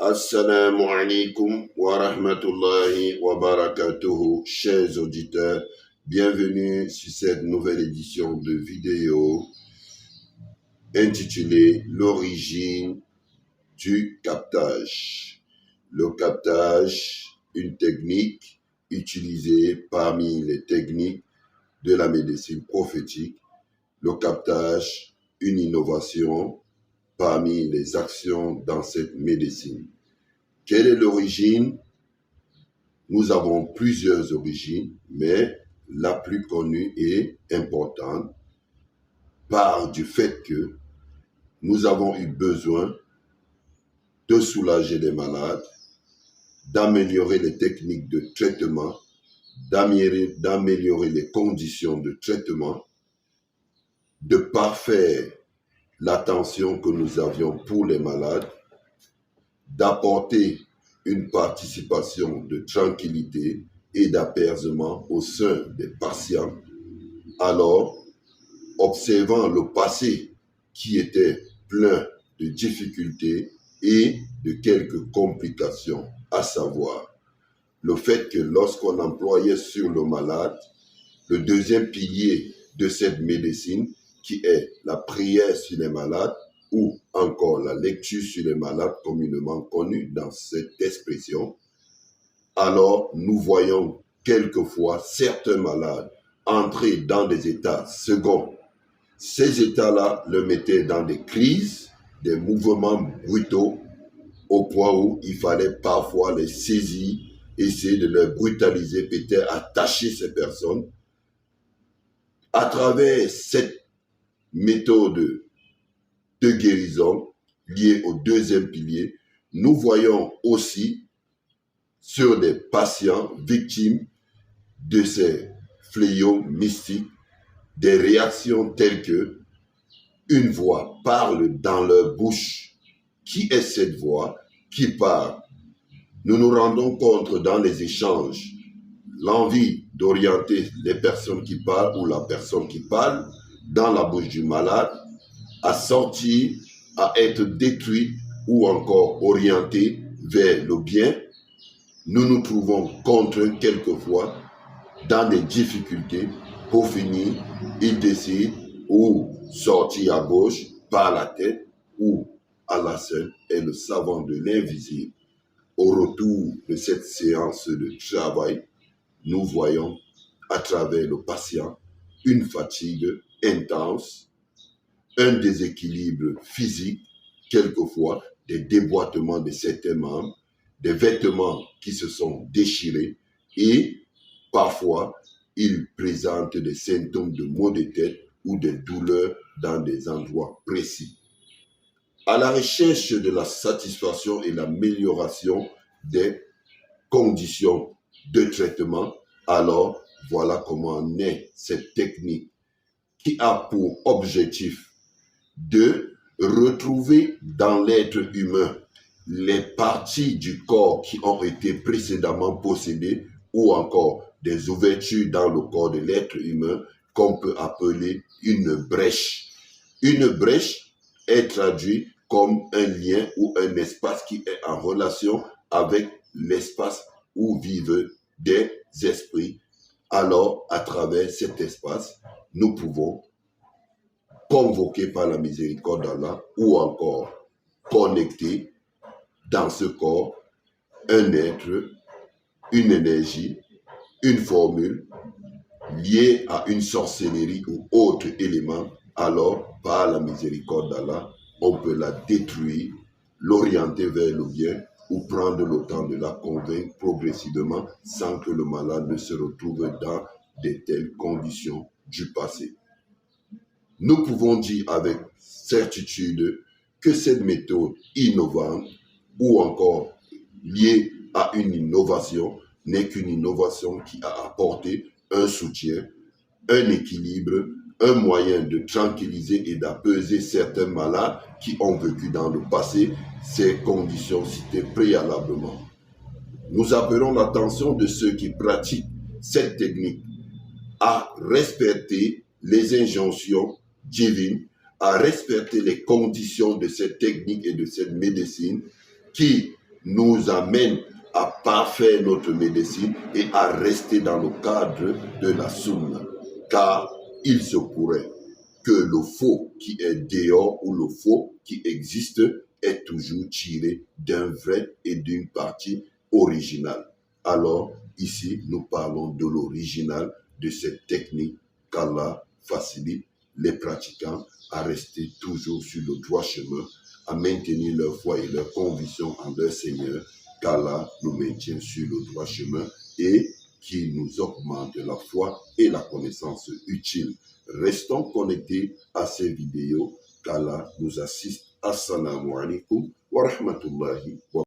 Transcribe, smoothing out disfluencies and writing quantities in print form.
Assalamu alaikum wa rahmatullahi wa barakatuhu, chers auditeurs, bienvenue sur cette nouvelle édition de vidéo intitulée L'origine du captage. Le captage, une technique utilisée parmi les techniques de la médecine prophétique. Le captage, une innovation parmi les actions dans cette médecine. Quelle est l'origine? Nous avons plusieurs origines, mais la plus connue et importante part du fait que nous avons eu besoin de soulager les malades, d'améliorer les techniques de traitement, d'améliorer les conditions de traitement, de parfaire l'attention que nous avions pour les malades, d'apporter une participation de tranquillité et d'apaisement au sein des patients. Alors, observant le passé qui était plein de difficultés et de quelques complications, à savoir le fait que lorsqu'on employait sur le malade, le deuxième pilier de cette médecine, qui est la prière sur les malades, ou encore la lecture sur les malades communément connue dans cette expression, alors nous voyons quelquefois certains malades entrer dans des états seconds. Ces états-là le mettaient dans des crises, des mouvements brutaux, au point où il fallait parfois les saisir, essayer de les brutaliser, peut-être attacher ces personnes. À travers cette méthode de guérison liée au deuxième pilier, nous voyons aussi sur des patients victimes de ces fléaux mystiques des réactions telles que une voix parle dans leur bouche. Qui est cette voix qui parle? Nous nous rendons compte dans les échanges l'envie d'orienter les personnes qui parlent ou la personne qui parle dans la bouche du malade à sortir, à être détruit ou encore orienté vers le bien. Nous nous trouvons contraints quelquefois dans des difficultés. Pour finir, il décide ou sortir à gauche par la tête ou à la scène est le savant de l'invisible. Au retour de cette séance de travail, nous voyons à travers le patient une fatigue intense, un déséquilibre physique, quelquefois des déboîtements de certains membres, des vêtements qui se sont déchirés et parfois il présente des symptômes de maux de tête ou des douleurs dans des endroits précis. À la recherche de la satisfaction et l'amélioration des conditions de traitement, alors voilà comment naît cette technique qui a pour objectif de retrouver dans l'être humain les parties du corps qui ont été précédemment possédées ou encore des ouvertures dans le corps de l'être humain qu'on peut appeler une brèche. Une brèche est traduite comme un lien ou un espace qui est en relation avec l'espace où vivent des esprits. Alors, à travers cet espace, nous pouvons convoquer par la miséricorde d'Allah ou encore connecter dans ce corps un être, une énergie, une formule liée à une sorcellerie ou autre élément. Alors, par la miséricorde d'Allah, on peut la détruire, l'orienter vers le bien ou prendre le temps de la convaincre progressivement sans que le malade ne se retrouve dans de telles conditions du passé. Nous pouvons dire avec certitude que cette méthode innovante ou encore liée à une innovation n'est qu'une innovation qui a apporté un soutien, un équilibre, un moyen de tranquilliser et d'apaiser certains malades qui ont vécu dans le passé ces conditions citées préalablement. Nous appelons l'attention de ceux qui pratiquent cette technique à respecter les injonctions divines, à respecter les conditions de cette technique et de cette médecine qui nous amène à parfaire notre médecine et à rester dans le cadre de la sunna. Car il se pourrait que le faux qui est dehors ou le faux qui existe est toujours tiré d'un vrai et d'une partie originale. Alors, ici, nous parlons de l'original de cette technique qu'Allah facilite les pratiquants à rester toujours sur le droit chemin, à maintenir leur foi et leur conviction en leur Seigneur, qu'Allah nous maintient sur le droit chemin et qui nous augmente la foi et la connaissance utile. Restons connectés à ces vidéos, qu'Allah nous assiste. Assalamu alaikum wa rahmatullahi wa